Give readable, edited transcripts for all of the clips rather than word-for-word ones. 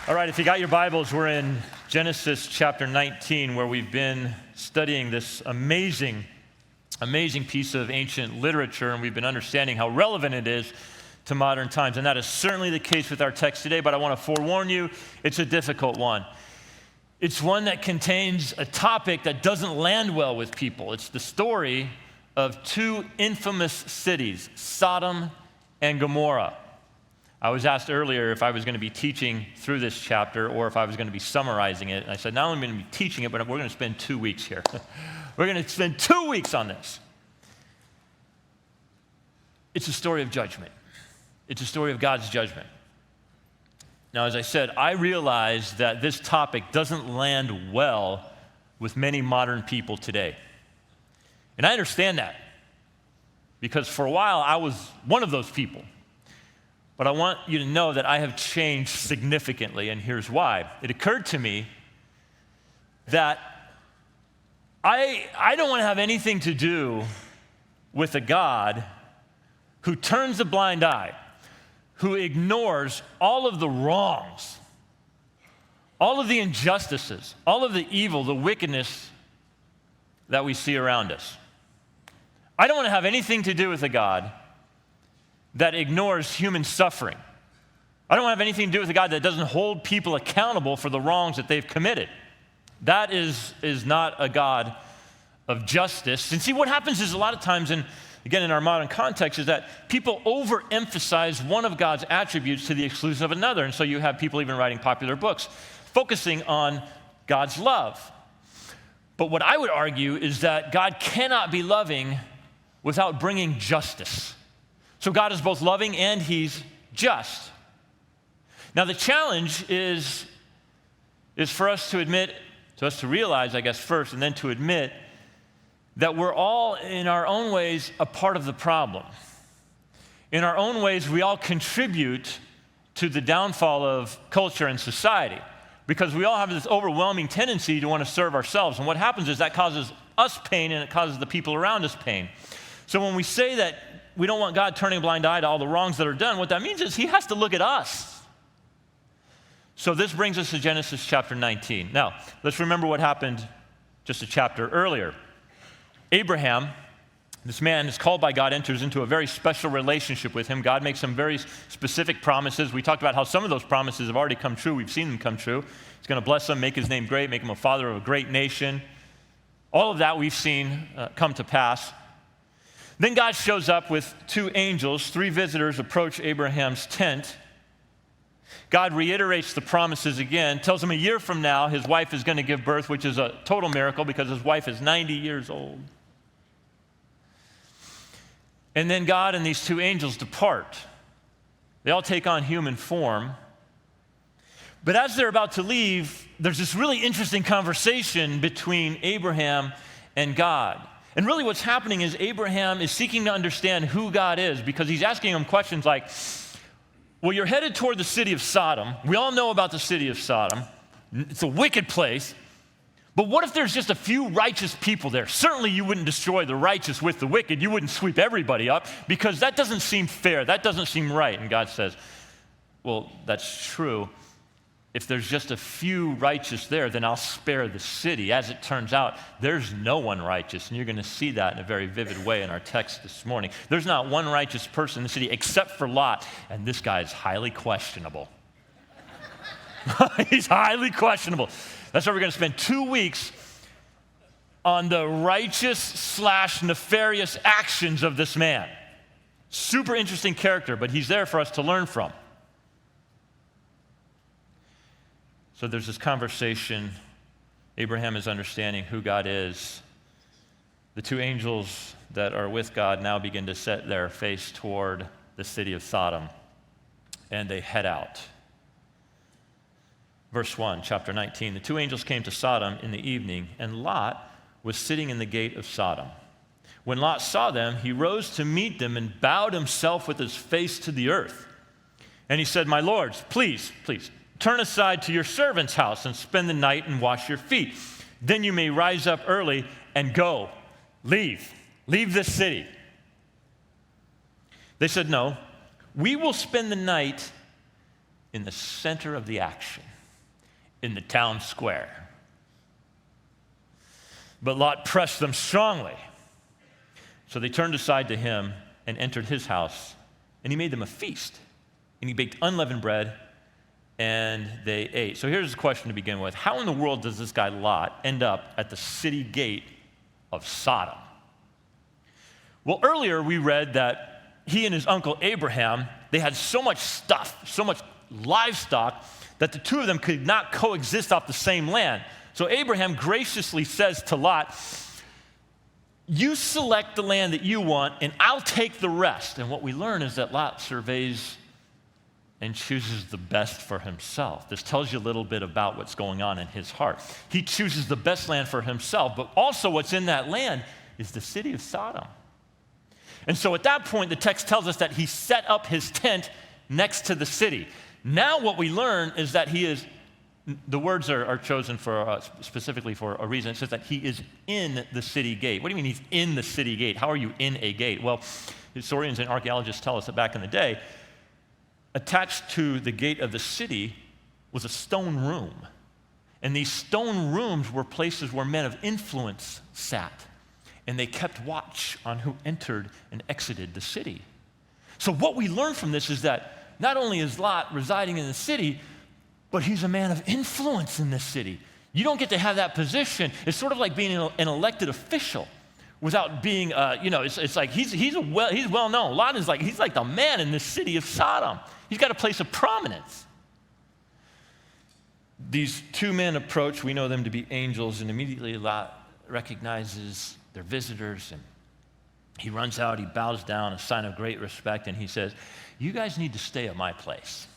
All right, if you got your Bibles, we're in Genesis chapter 19, where we've been studying this amazing piece of ancient literature, and we've been understanding how relevant it is to modern times. And that is certainly the case with our text today, but I want to forewarn you, it's a difficult one. It's one that contains a topic that doesn't land well with people. It's the story of two infamous cities, Sodom and Gomorrah. I was asked earlier if I was going to be teaching through this chapter or if I was going to be summarizing it. And I said, not only am I going to be teaching it, but we're going to spend 2 weeks here. We're going to spend 2 weeks on this. It's a story of judgment. It's a story of God's judgment. Now, as I said, I realize that this topic doesn't land well with many modern people today. And I understand that because for a while I was one of those people. But I want you to know that I have changed significantly, and here's why. It occurred to me that I don't want to have anything to do with a God who turns a blind eye, who ignores all of the wrongs, all of the injustices, all of the evil, the wickedness that we see around us. I don't want to have anything to do with a God that ignores human suffering. I don't have anything to do with a God that doesn't hold people accountable for the wrongs that they've committed. That is not a God of justice. And see, what happens is a lot of times, and again in our modern context, is that people overemphasize one of God's attributes to the exclusion of another. And so you have people even writing popular books focusing on God's love. But what I would argue is that God cannot be loving without bringing justice. So God is both loving and he's just. Now the challenge is for us to admit, to us to realize, I guess, first, and then to admit that we're all in our own ways a part of the problem. In our own ways, we all contribute to the downfall of culture and society because we all have this overwhelming tendency to want to serve ourselves. And what happens is that causes us pain and it causes the people around us pain. So when we say that we don't want God turning a blind eye to all the wrongs that are done, what that means is he has to look at us. So this brings us to Genesis chapter 19. Now, let's remember what happened just a chapter earlier. Abraham, this man is called by God, enters into a very special relationship with him. God makes some very specific promises. We talked about how some of those promises have already come true. We've seen them come true. He's going to bless him, make his name great, make him a father of a great nation. All of that we've seen come to pass. Then God shows up with two angels. Three visitors approach Abraham's tent. God reiterates the promises again, tells him a year from now his wife is going to give birth, which is a total miracle because his wife is 90 years old. And then God and these two angels depart. They all take on human form. But as they're about to leave, there's this really interesting conversation between Abraham and God. And really what's happening is Abraham is seeking to understand who God is because he's asking him questions like, well, you're headed toward the city of Sodom. We all know about the city of Sodom. It's a wicked place. But what if there's just a few righteous people there? Certainly you wouldn't destroy the righteous with the wicked. You wouldn't sweep everybody up because that doesn't seem fair. That doesn't seem right. And God says, well, that's true. If there's just a few righteous there, then I'll spare the city. As it turns out, there's no one righteous, and you're going to see that in a very vivid way in our text this morning. There's not one righteous person in the city except for Lot, and this guy is highly questionable. He's highly questionable. That's why we're going to spend 2 weeks on the righteous / nefarious actions of this man. Super interesting character, but he's there for us to learn from. So there's this conversation. Abraham is understanding who God is. The two angels that are with God now begin to set their face toward the city of Sodom, and they head out. Verse 1, chapter 19. The two angels came to Sodom in the evening, and Lot was sitting in the gate of Sodom. When Lot saw them, he rose to meet them and bowed himself with his face to the earth. And he said, my lords, please, turn aside to your servant's house and spend the night and wash your feet. Then you may rise up early and go. Leave this city. They said, no, we will spend the night in the center of the action. in the town square. But Lot pressed them strongly. So they turned aside to him and entered his house, and he made them a feast. And he baked unleavened bread, and they ate. So here's the question to begin with. How in the world does this guy Lot end up at the city gate of Sodom? Well, earlier we read that he and his uncle Abraham, they had so much stuff, so much livestock, that the two of them could not coexist off the same land. So Abraham graciously says to Lot, you select the land that you want, and I'll take the rest. And what we learn is that Lot surveys and chooses the best for himself. This tells you a little bit about what's going on in his heart. He chooses the best land for himself, but also what's in that land is the city of Sodom. And so at that point, the text tells us that he set up his tent next to the city. Now what we learn is that the words are chosen for specifically for a reason. It says that he is in the city gate. What do you mean he's in the city gate? How are you in a gate? Well, historians and archaeologists tell us that back in the day, attached to the gate of the city was a stone room. And these stone rooms were places where men of influence sat. And they kept watch on who entered and exited the city. So what we learn from this is that not only is Lot residing in the city, but he's a man of influence in this city. You don't get to have that position. It's sort of like being an elected official without being, it's like he's well known. Lot is he's like the man in this city of Sodom. He's got a place of prominence. These two men approach. We know them to be angels, and immediately Lot recognizes their visitors, and he runs out, he bows down, a sign of great respect, and he says, you guys need to stay at my place.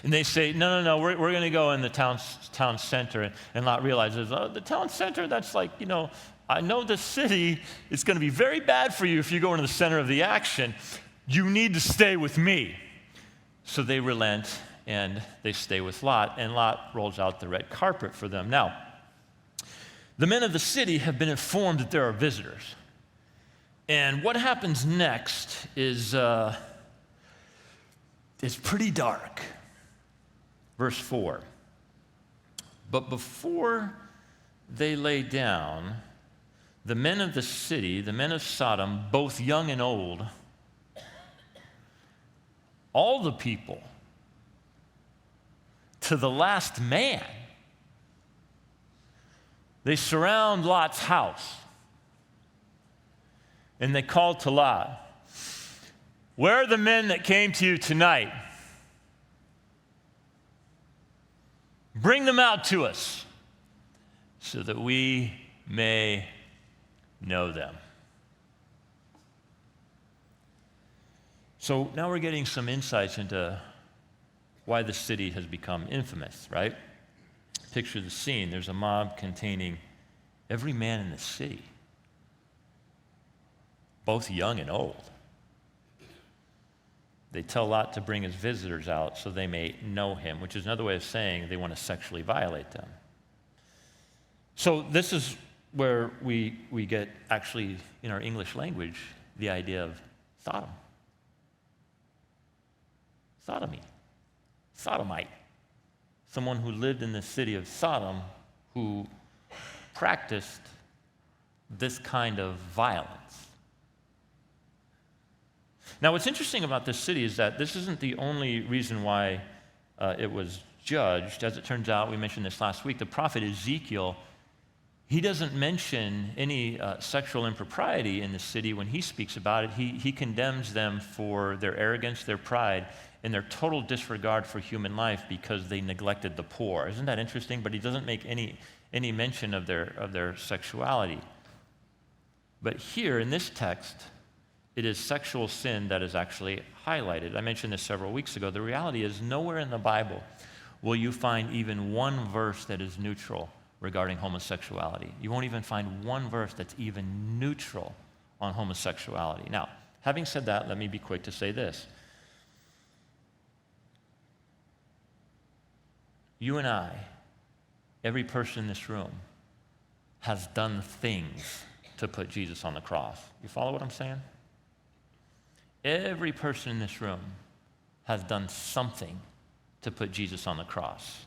And they say, no, we're going to go in the town center. And Lot realizes, the town center, that's I know the city is going to be very bad for you if you go into the center of the action. You need to stay with me. So they relent, and they stay with Lot, and Lot rolls out the red carpet for them. Now, the men of the city have been informed that there are visitors. And what happens next is pretty dark. Verse 4. But before they lay down, the men of the city, the men of Sodom, both young and old, all the people, to the last man, they surround Lot's house. And they call to Lot, where are the men that came to you tonight? Bring them out to us so that we may know them. So now we're getting some insights into why the city has become infamous, right? Picture the scene. There's a mob containing every man in the city, both young and old. They tell Lot to bring his visitors out so they may know him, which is another way of saying they want to sexually violate them. So this is where we get, actually, in our English language, the idea of Sodom. Sodomy. Sodomite. Someone who lived in the city of Sodom who practiced this kind of violence. Now, what's interesting about this city is that this isn't the only reason why it was judged. As it turns out, we mentioned this last week, the prophet Ezekiel, he doesn't mention any sexual impropriety in the city when he speaks about it. He condemns them for their arrogance, their pride, and their total disregard for human life because they neglected the poor. Isn't that interesting? But he doesn't make any mention of their sexuality. But here in this text, it is sexual sin that is actually highlighted. I mentioned this several weeks ago. The reality is nowhere in the Bible will you find even one verse that is neutral regarding homosexuality. You won't even find one verse that's even neutral on homosexuality. Now, having said that, let me be quick to say this. You and I, every person in this room, has done things to put Jesus on the cross. You follow what I'm saying? Every person in this room has done something to put Jesus on the cross.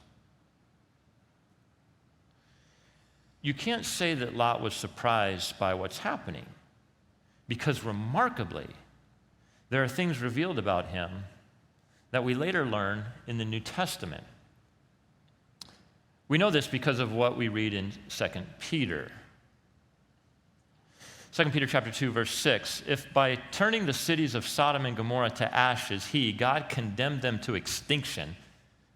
you can't say that Lot was surprised by what's happening, because remarkably, there are things revealed about him that we later learn in the New Testament. We know this because of what we read in 2 Peter. 2 Peter chapter 2, verse 6, if by turning the cities of Sodom and Gomorrah to ashes, God condemned them to extinction,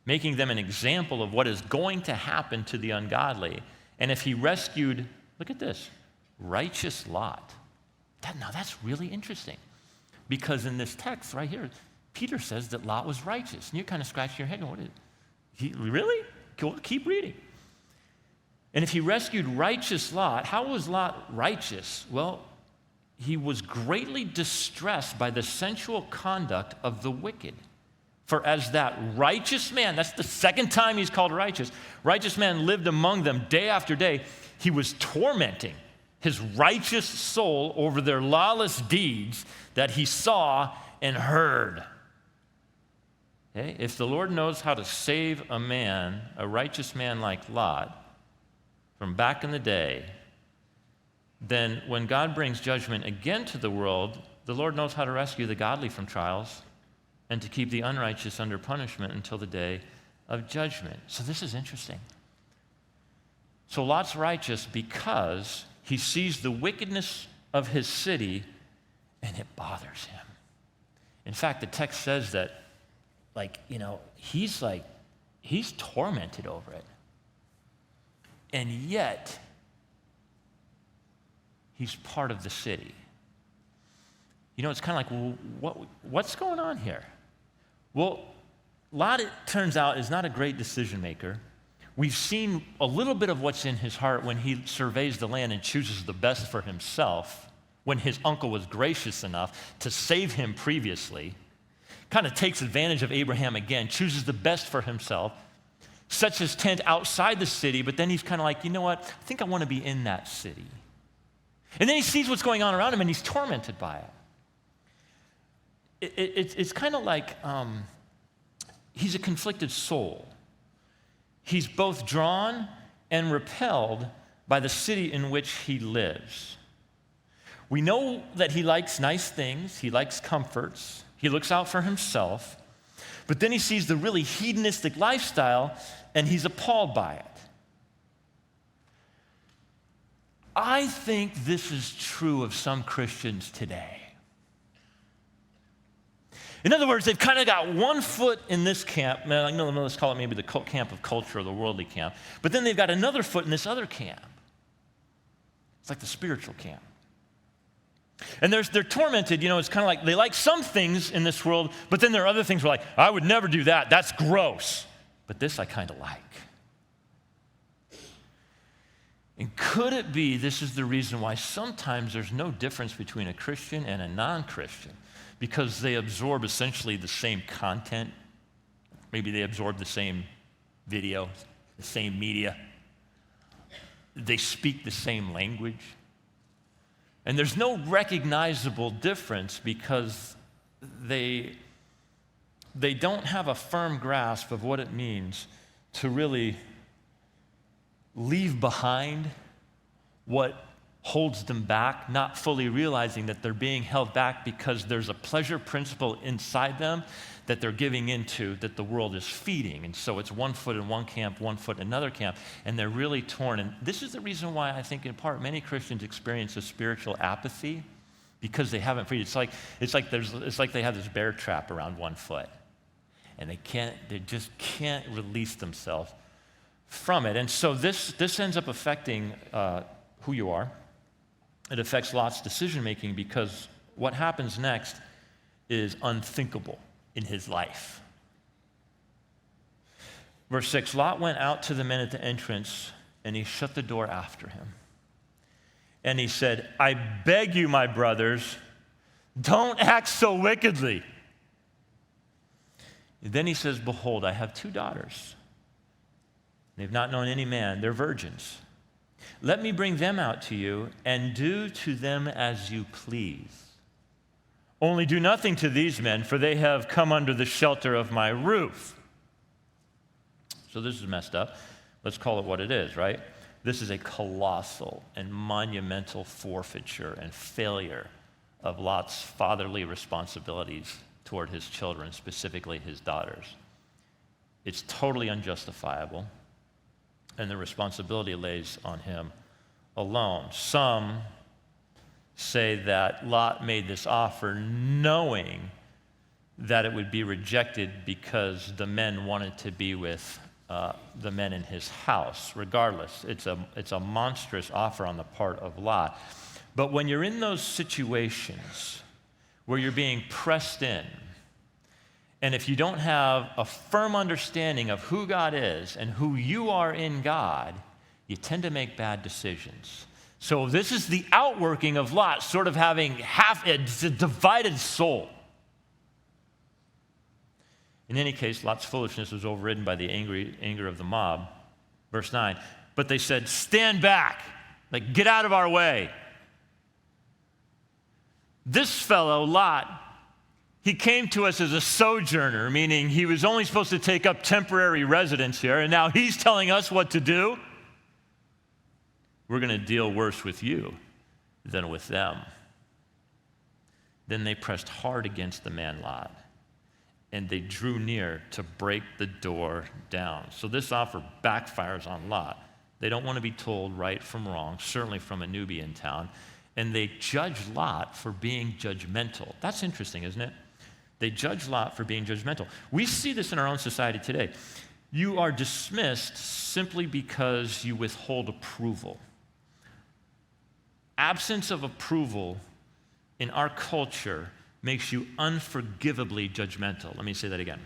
making them an example of what is going to happen to the ungodly, and if he rescued, look at this, righteous Lot. Now that's really interesting, because in this text right here, Peter says that Lot was righteous, and you're kind of scratching your head going, what is he really? Go, keep reading. And if he rescued righteous Lot, how was Lot righteous? Well, he was greatly distressed by the sensual conduct of the wicked. For as that righteous man, that's the second time he's called righteous man lived among them day after day, he was tormenting his righteous soul over their lawless deeds that he saw and heard. Okay? If the Lord knows how to save a man, a righteous man like Lot, from back in the day, then when God brings judgment again to the world, the Lord knows how to rescue the godly from trials and to keep the unrighteous under punishment until the day of judgment. So this is interesting. So Lot's righteous because he sees the wickedness of his city and it bothers him. In fact, the text says that, he's tormented over it. And yet, he's part of the city. It's kind of like, what's going on here? Well, Lot, it turns out, is not a great decision maker. We've seen a little bit of what's in his heart when he surveys the land and chooses the best for himself, when his uncle was gracious enough to save him previously, kind of takes advantage of Abraham again, chooses the best for himself, sets his tent outside the city, but then he's kind of like, you know what? I think I want to be in that city. And then he sees what's going on around him, and he's tormented by it. It's kind of like he's a conflicted soul. He's both drawn and repelled by the city in which he lives. We know that he likes nice things, he likes comforts, he looks out for himself, but then he sees the really hedonistic lifestyle, and he's appalled by it. I think this is true of some Christians today. In other words, they've kind of got one foot in this camp. Let's call it maybe the camp of culture or the worldly camp. But then they've got another foot in this other camp. It's like the spiritual camp. And they're tormented. It's kind of like they like some things in this world, but then there are other things where I would never do that. That's gross. But this I kind of like. And could it be this is the reason why sometimes there's no difference between a Christian and a non-Christian? Because they absorb essentially the same content. Maybe they absorb the same video, the same media. They speak the same language. And there's no recognizable difference because they don't have a firm grasp of what it means to really leave behind what holds them back, not fully realizing that they're being held back because there's a pleasure principle inside them that they're giving into that the world is feeding. And so it's one foot in one camp, one foot in another camp, and they're really torn. And this is the reason why I think in part many Christians experience a spiritual apathy because they haven't freed. It's like they have this bear trap around one foot, and they just can't release themselves from it. And so this ends up affecting who you are. It affects Lot's decision-making because what happens next is unthinkable in his life. Verse 6, Lot went out to the men at the entrance, and he shut the door after him. And he said, I beg you, my brothers, don't act so wickedly. And then he says, behold, I have 2 daughters. They've not known any man. They're virgins. Let me bring them out to you and do to them as you please. Only do nothing to these men, for they have come under the shelter of my roof. So this is messed up. Let's call it what it is, right? This is a colossal and monumental forfeiture and failure of Lot's fatherly responsibilities toward his children, specifically his daughters. It's totally unjustifiable, and the responsibility lays on him alone. Some say that Lot made this offer knowing that it would be rejected because the men wanted to be with the men in his house. Regardless, it's a monstrous offer on the part of Lot. But when you're in those situations where you're being pressed in, and if you don't have a firm understanding of who God is and who you are in God, you tend to make bad decisions. So this is the outworking of Lot, sort of having it's a divided soul. In any case, Lot's foolishness was overridden by the anger of the mob. Verse 9, but they said, stand back, like get out of our way. This fellow, Lot, he came to us as a sojourner, meaning he was only supposed to take up temporary residence here, and now he's telling us what to do. We're going to deal worse with you than with them. Then they pressed hard against the man Lot, and they drew near to break the door down. So this offer backfires on Lot. They don't want to be told right from wrong, certainly from a newbie in town, and they judge Lot for being judgmental. That's interesting, isn't it? They judge Lot for being judgmental. We see this in our own society today. You are dismissed simply because you withhold approval. Absence of approval in our culture makes you unforgivably judgmental. Let me say that again.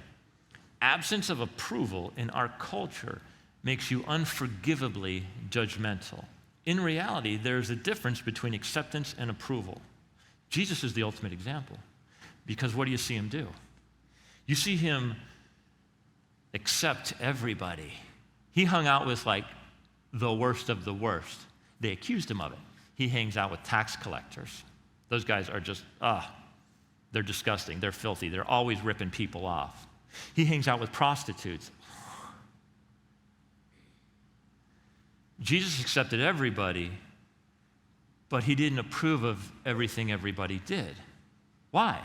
Absence of approval in our culture makes you unforgivably judgmental. In reality, there's a difference between acceptance and approval. Jesus is the ultimate example, because what do you see him do? You see him accept everybody. He hung out with like the worst of the worst. They accused him of it. He hangs out with tax collectors. Those guys are just, they're disgusting. They're filthy. They're always ripping people off. He hangs out with prostitutes. Jesus accepted everybody, but he didn't approve of everything everybody did. Why?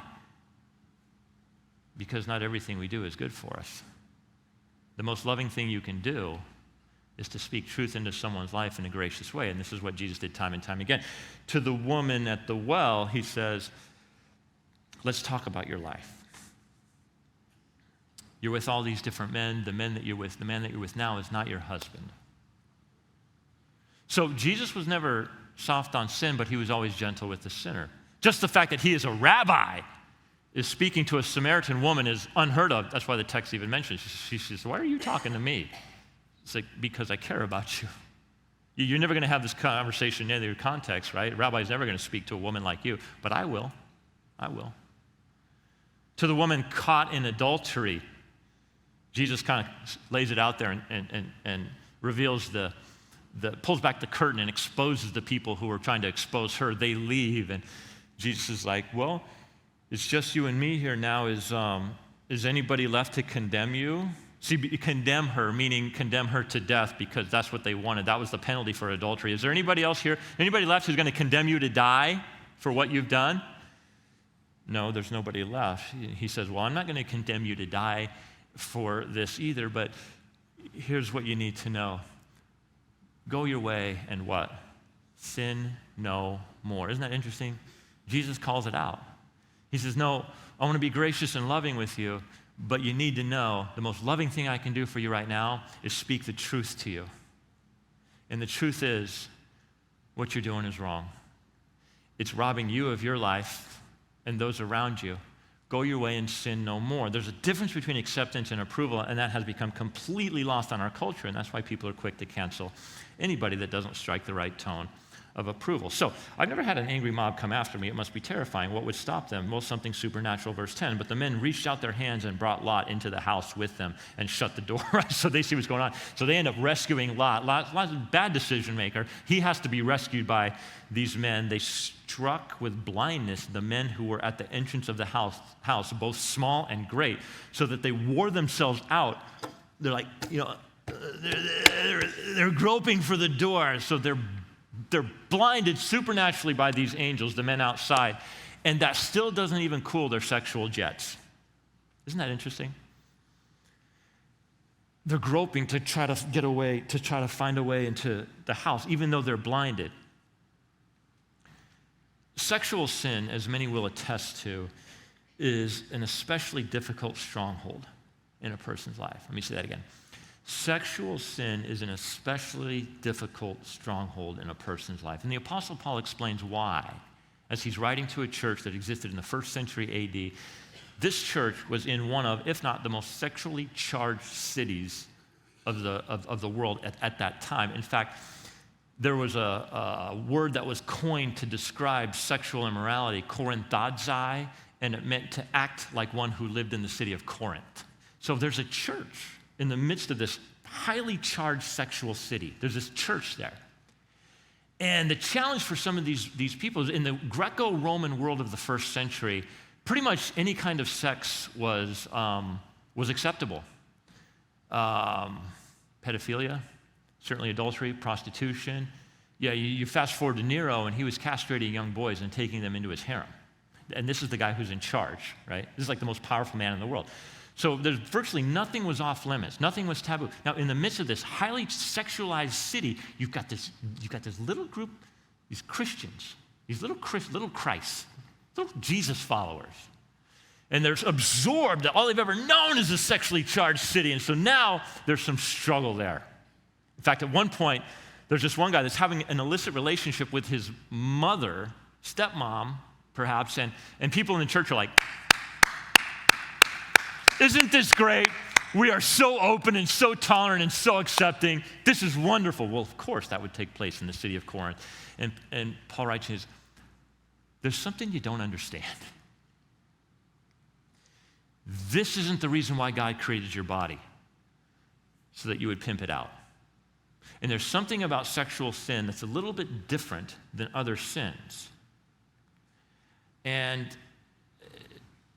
Because not everything we do is good for us. The most loving thing you can do is to speak truth into someone's life in a gracious way, and this is what Jesus did time and time again. To the woman at the well, he says, let's talk about your life. You're with all these different men. The man that you're with now is not your husband. So Jesus was never soft on sin, but he was always gentle with the sinner. Just the fact that he is a rabbi is speaking to a Samaritan woman is unheard of. That's why the text even mentions. She says, why are you talking to me? It's like, because I care about you. You're never going to have this conversation in your context, right? A rabbi's never going to speak to a woman like you, but I will. I will. To the woman caught in adultery, Jesus kind of lays it out there and reveals pulls back the curtain and exposes the people who are trying to expose her. They leave, and Jesus is like, well, it's just you and me here now. Is anybody left to condemn you? See, condemn her, meaning condemn her to death, because that's what they wanted. That was the penalty for adultery. Is there anybody else here? Anybody left who's going to condemn you to die for what you've done? No, there's nobody left. He says, well, I'm not going to condemn you to die for this either, but here's what you need to know. Go your way and what? Sin no more. Isn't that interesting? Jesus calls it out. He says, no, I want to be gracious and loving with you, but you need to know the most loving thing I can do for you right now is speak the truth to you. And the truth is, what you're doing is wrong. It's robbing you of your life and those around you. Go your way and sin no more. There's a difference between acceptance and approval, and that has become completely lost on our culture, and that's why people are quick to cancel anybody that doesn't strike the right tone of approval. So I've never had an angry mob come after me. It must be terrifying. What would stop them? Well, something supernatural, verse 10. But the men reached out their hands and brought Lot into the house with them and shut the door, right? So they see what's going on. So they end up rescuing Lot. Lot's a bad decision maker. He has to be rescued by these men. They struck with blindness the men who were at the entrance of the house, both small and great, so that they wore themselves out. They're like, they're groping for the door. So they're blinded supernaturally by these angels, the men outside. And that still doesn't even cool their sexual jets. Isn't that interesting? They're groping to try to get away, to try to find a way into the house, even though they're blinded. Sexual sin, as many will attest to, is an especially difficult stronghold in a person's life. Let me say that again. Sexual sin is an especially difficult stronghold in a person's life. And the Apostle Paul explains why. As he's writing to a church that existed in the first century AD, this church was in one of, if not the most sexually charged cities of the world at that time. In fact, there was a word that was coined to describe sexual immorality, Corinthazai, and it meant to act like one who lived in the city of Corinth. So there's a church in the midst of this highly charged sexual city. There's this church there. And the challenge for some of these people is in the Greco-Roman world of the first century, pretty much any kind of sex was acceptable. Pedophilia, certainly adultery, prostitution. Yeah, you fast forward to Nero, and he was castrating young boys and taking them into his harem. And this is the guy who's in charge, right? This is like the most powerful man in the world. So there's virtually nothing was off limits. Nothing was taboo. Now, in the midst of this highly sexualized city, you've got this little group, these Christians, these little Christ, little Jesus followers. And they're absorbed. All they've ever known is a sexually charged city. And so now there's some struggle there. In fact, at one point, there's this one guy that's having an illicit relationship with his mother, stepmom, perhaps, and people in the church are like, isn't this great? We are so open and so tolerant and so accepting. This is wonderful. Well, of course, that would take place in the city of Corinth. And Paul writes, there's something you don't understand. This isn't the reason why God created your body, so that you would pimp it out. And there's something about sexual sin that's a little bit different than other sins. And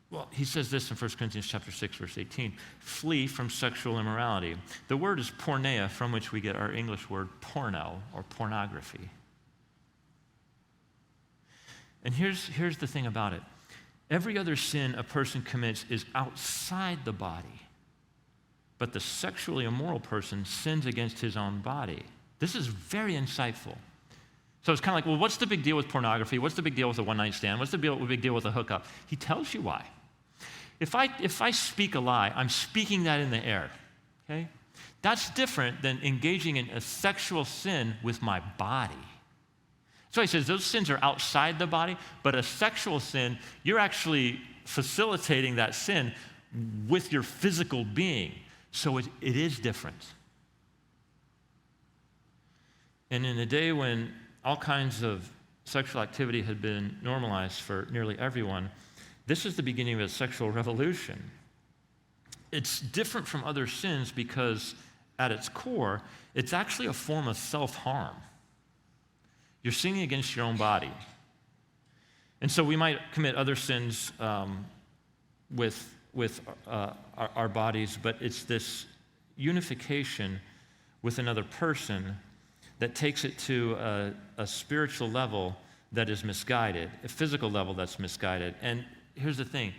well, he says this in 1 Corinthians chapter 6, verse 18, flee from sexual immorality. The word is porneia, from which we get our English word porno, or pornography. And here's the thing about it. Every other sin a person commits is outside the body, but the sexually immoral person sins against his own body. This is very insightful. So it's kind of like, well, what's the big deal with pornography? What's the big deal with a one-night stand? What's the big deal with a hookup? He tells you why. If I speak a lie, I'm speaking that in the air, okay? That's different than engaging in a sexual sin with my body. So he says those sins are outside the body, but a sexual sin, you're actually facilitating that sin with your physical being. So it is different. And in a day when all kinds of sexual activity had been normalized for nearly everyone, this is the beginning of a sexual revolution. It's different from other sins because at its core, it's actually a form of self-harm. You're sinning against your own body. And so we might commit other sins with our bodies, but it's this unification with another person that takes it to a spiritual level that is misguided, a physical level that's misguided. And here's the thing.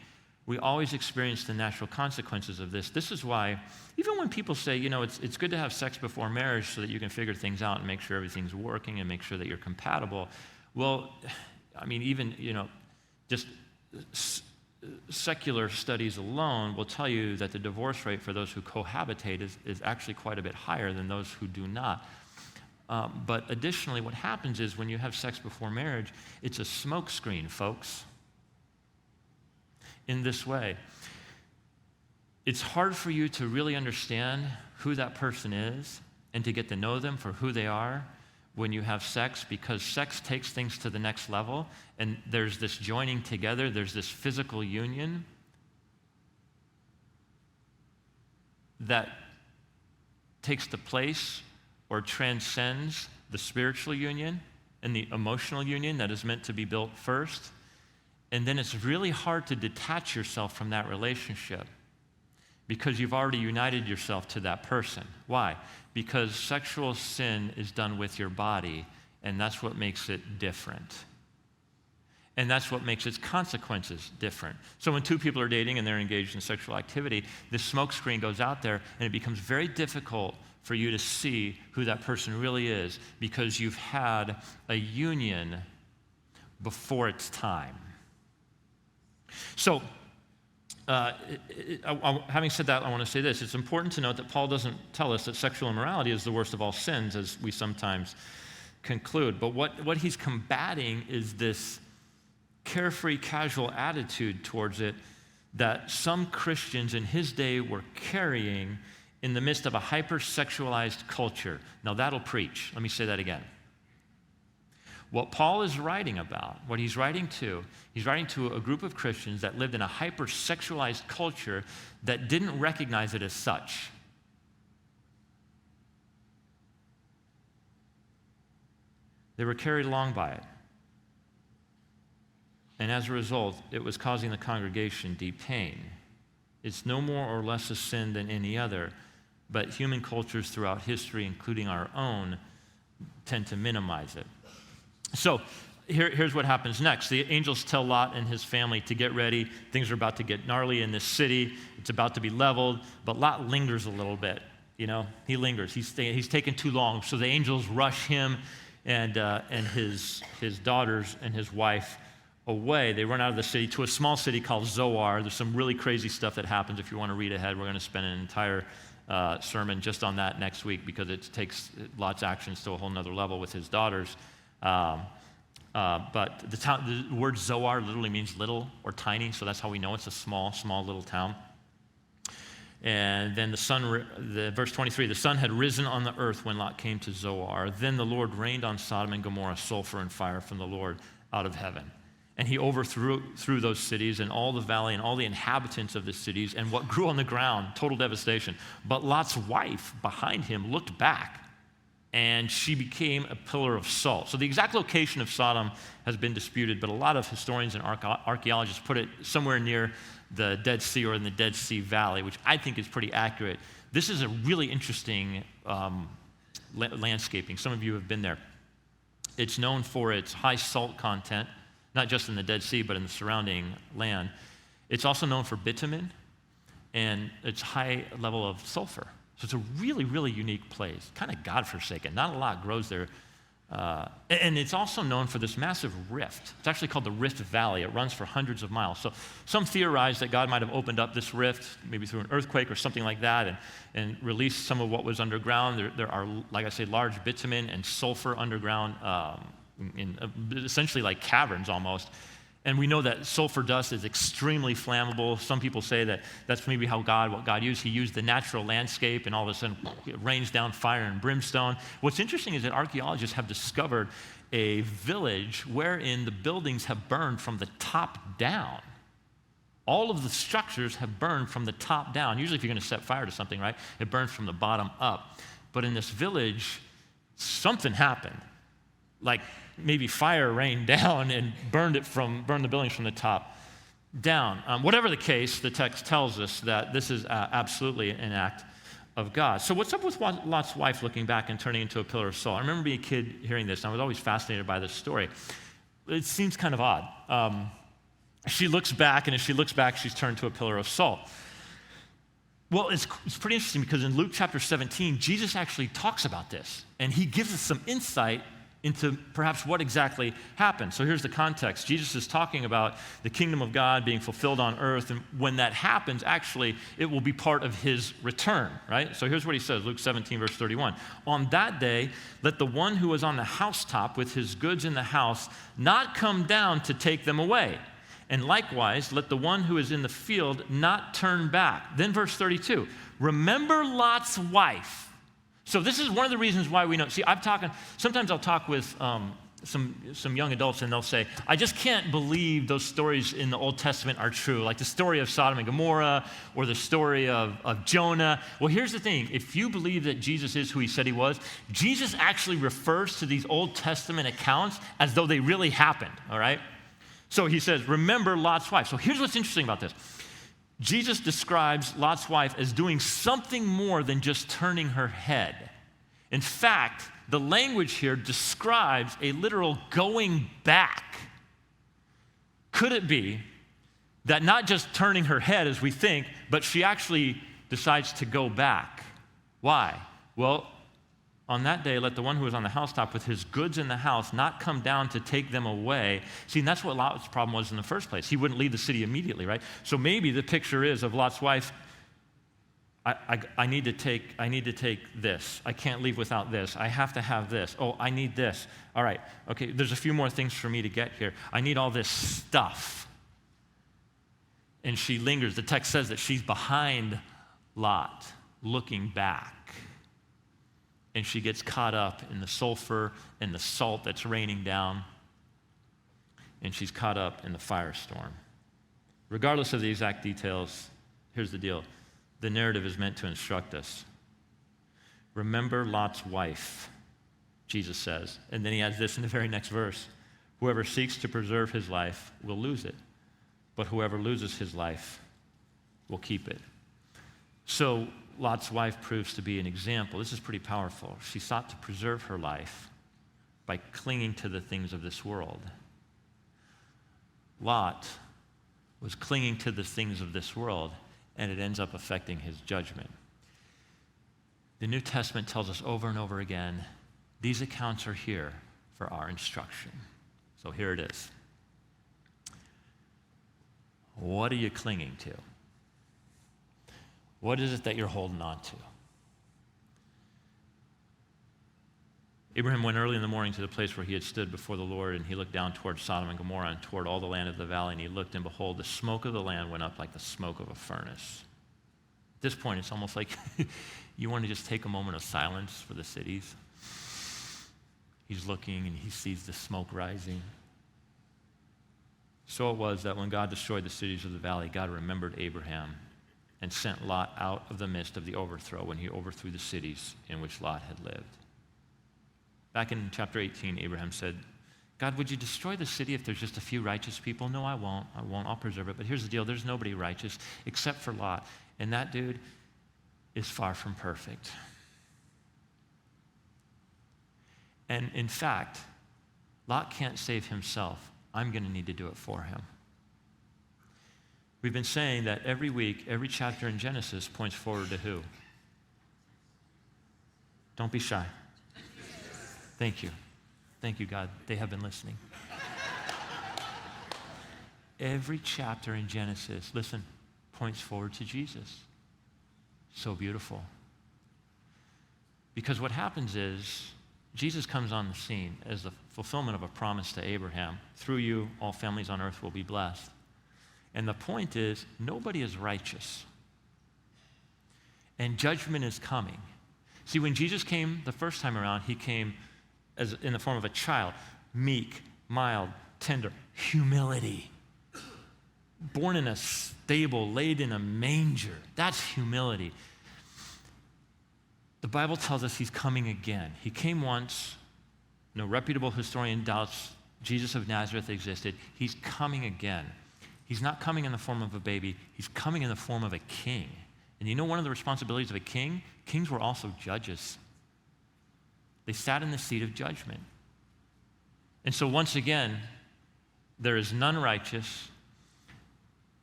We always experience the natural consequences of this. This is why, even when people say, it's good to have sex before marriage so that you can figure things out and make sure everything's working and make sure that you're compatible. Well, I mean, even, just secular studies alone will tell you that the divorce rate for those who cohabitate is actually quite a bit higher than those who do not. But additionally, what happens is when you have sex before marriage, it's a smokescreen, folks. In this way, it's hard for you to really understand who that person is and to get to know them for who they are when you have sex, because sex takes things to the next level, and there's this joining together, there's this physical union that takes the place or transcends the spiritual union and the emotional union that is meant to be built first. And then it's really hard to detach yourself from that relationship because you've already united yourself to that person. Why? Because sexual sin is done with your body, and that's what makes it different. And that's what makes its consequences different. So when two people are dating and they're engaged in sexual activity, this smoke screen goes out there, and it becomes very difficult for you to see who that person really is because you've had a union before its time. So, having said that, I want to say this. It's important to note that Paul doesn't tell us that sexual immorality is the worst of all sins, as we sometimes conclude. But what he's combating is this carefree, casual attitude towards it that some Christians in his day were carrying in the midst of a hyper-sexualized culture. Now, that'll preach. Let me say that again. What Paul is writing about, what he's writing to a group of Christians that lived in a hyper-sexualized culture that didn't recognize it as such. They were carried along by it. And as a result, it was causing the congregation deep pain. It's no more or less a sin than any other, but human cultures throughout history, including our own, tend to minimize it. So here's what happens next. The angels tell Lot and his family to get ready. Things are about to get gnarly in this city. It's about to be leveled, but Lot lingers a little bit. He lingers. He's taken too long. So the angels rush him and his daughters and his wife away. They run out of the city to a small city called Zoar. There's some really crazy stuff that happens. If you want to read ahead, we're going to spend an entire sermon just on that next week because it takes Lot's actions to a whole nother level with his daughters. But the word Zoar literally means little or tiny, so that's how we know it's a small little town. And then verse 23, the sun had risen on the earth when Lot came to Zoar. Then the Lord rained on Sodom and Gomorrah sulfur and fire from the Lord out of heaven. And he overthrew those cities and all the valley and all the inhabitants of the cities and what grew on the ground, total devastation. But Lot's wife behind him looked back, and she became a pillar of salt. So the exact location of Sodom has been disputed, but a lot of historians and archaeologists put it somewhere near the Dead Sea or in the Dead Sea Valley, which I think is pretty accurate. This is a really interesting landscaping. Some of you have been there. It's known for its high salt content, not just in the Dead Sea, but in the surrounding land. It's also known for bitumen and its high level of sulfur. So it's a really, really unique place, kind of God-forsaken. Not a lot grows there. And it's also known for this massive rift. It's actually called the Rift Valley. It runs for hundreds of miles. So some theorize that God might have opened up this rift, maybe through an earthquake or something like that, and released some of what was underground. There are, like I say, large bitumen and sulfur underground in essentially like caverns almost. And we know that sulfur dust is extremely flammable. Some people say that that's maybe what God used. He used the natural landscape, and all of a sudden it rains down fire and brimstone. What's interesting is that archaeologists have discovered a village wherein the buildings have burned from the top down. All of the structures have burned from the top down. Usually if you're going to set fire to something, right, it burns from the bottom up. But in this village, something happened. Like maybe fire rained down and burned the buildings from the top down. Whatever the case, the text tells us that this is absolutely an act of God. So what's up with Lot's wife looking back and turning into a pillar of salt? I remember being a kid hearing this, and I was always fascinated by this story. It seems kind of odd. She looks back, and as she looks back, she's turned to a pillar of salt. Well, it's pretty interesting because in Luke chapter 17, Jesus actually talks about this, and he gives us some insight into perhaps what exactly happened. So here's the context. Jesus is talking about the kingdom of God being fulfilled on earth, and when that happens, actually, it will be part of his return, right? So here's what he says, Luke 17, verse 31. On that day, let the one who is on the housetop with his goods in the house not come down to take them away. And likewise, let the one who is in the field not turn back. Then verse 32, remember Lot's wife. So this is one of the reasons why we know. See, sometimes I'll talk with some young adults, and they'll say, I just can't believe those stories in the Old Testament are true, like the story of Sodom and Gomorrah or the story of Jonah. Well, here's the thing. If you believe that Jesus is who he said he was, Jesus actually refers to these Old Testament accounts as though they really happened, all right? So he says, remember Lot's wife. So here's what's interesting about this. Jesus describes Lot's wife as doing something more than just turning her head. In fact, the language here describes a literal going back. Could it be that not just turning her head as we think, but she actually decides to go back? Why? Well, on that day, let the one who was on the housetop with his goods in the house not come down to take them away. See, and that's what Lot's problem was in the first place. He wouldn't leave the city immediately, right? So maybe the picture is of Lot's wife, I need to take this. I can't leave without this. I have to have this. Oh, I need this. All right, okay, there's a few more things for me to get here. I need all this stuff. And she lingers. The text says that she's behind Lot, looking back. And she gets caught up in the sulfur and the salt that's raining down. And she's caught up in the firestorm. Regardless of the exact details, here's the deal. The narrative is meant to instruct us. Remember Lot's wife, Jesus says. And then he adds this in the very next verse. Whoever seeks to preserve his life will lose it, but whoever loses his life will keep it. So Lot's wife proves to be an example. This is pretty powerful. She sought to preserve her life by clinging to the things of this world. Lot was clinging to the things of this world, and it ends up affecting his judgment. The New Testament tells us over and over again, these accounts are here for our instruction. So here it is. What are you clinging to? What is it that you're holding on to? Abraham went early in the morning to the place where he had stood before the Lord, and he looked down toward Sodom and Gomorrah and toward all the land of the valley, and he looked, and behold, the smoke of the land went up like the smoke of a furnace. At this point, it's almost like you want to just take a moment of silence for the cities. He's looking, and he sees the smoke rising. So it was that when God destroyed the cities of the valley, God remembered Abraham and sent Lot out of the midst of the overthrow when he overthrew the cities in which Lot had lived. Back in chapter 18, Abraham said, God, would you destroy the city if there's just a few righteous people? No, I won't. I'll preserve it. But here's the deal. There's nobody righteous except for Lot. And that dude is far from perfect. And in fact, Lot can't save himself. I'm going to need to do it for him. We've been saying that every week, every chapter in Genesis points forward to who? Don't be shy. Thank you. Thank you, God. They have been listening. Every chapter in Genesis, listen, points forward to Jesus. So beautiful. Because what happens is, Jesus comes on the scene as the fulfillment of a promise to Abraham. Through you, all families on earth will be blessed. And the point is, nobody is righteous. And judgment is coming. See, when Jesus came the first time around, he came as in the form of a child, meek, mild, tender, humility. Born in a stable, laid in a manger. That's humility. The Bible tells us he's coming again. He came once. No reputable historian doubts Jesus of Nazareth existed. He's coming again. He's not coming in the form of a baby. He's coming in the form of a king. And you know one of the responsibilities of a king? Kings were also judges. They sat in the seat of judgment. And so once again, there is none righteous,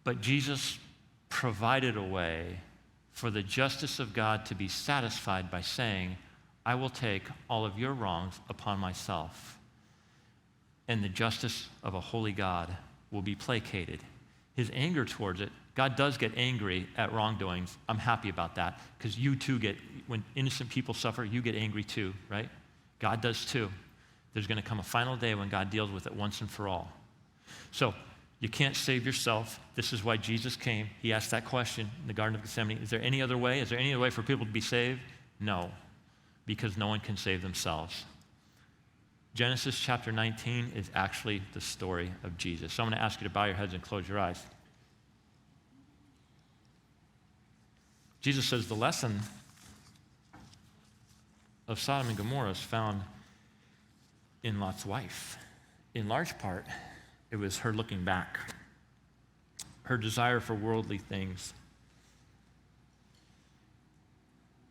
but Jesus provided a way for the justice of God to be satisfied by saying, I will take all of your wrongs upon myself, and the justice of a holy God will be placated. His anger towards it, God does get angry at wrongdoings. I'm happy about that, because you too when innocent people suffer, you get angry too, right? God does too. There's going to come a final day when God deals with it once and for all. So, you can't save yourself. This is why Jesus came. He asked that question in the Garden of Gethsemane. Is there any other way? Is there any other way for people to be saved? No, because no one can save themselves. Genesis chapter 19 is actually the story of Jesus. So I'm going to ask you to bow your heads and close your eyes. Jesus says the lesson of Sodom and Gomorrah is found in Lot's wife. In large part, it was her looking back. her desire for worldly things.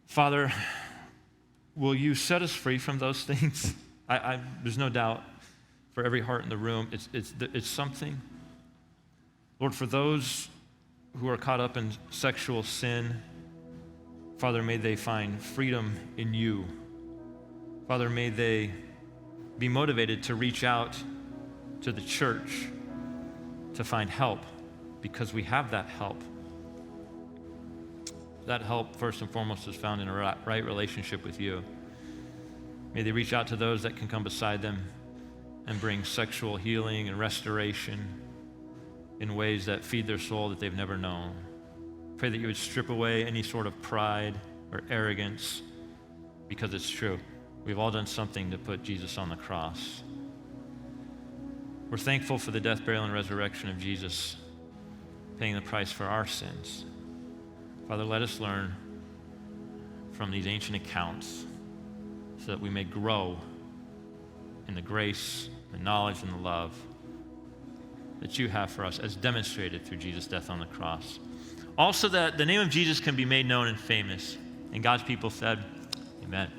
Father, will you set us free from those things? There's no doubt for every heart in the room, it's something. Lord, for those who are caught up in sexual sin, Father, may they find freedom in you. Father, may they be motivated to reach out to the church to find help, because we have that help. That help, first and foremost, is found in a right relationship with you. May they reach out to those that can come beside them and bring sexual healing and restoration in ways that feed their soul that they've never known. Pray that you would strip away any sort of pride or arrogance, because it's true. We've all done something to put Jesus on the cross. We're thankful for the death, burial, and resurrection of Jesus, paying the price for our sins. Father, let us learn from these ancient accounts so that we may grow in the grace, the knowledge, and the love that you have for us as demonstrated through Jesus' death on the cross. Also, that the name of Jesus can be made known and famous. And God's people said, amen.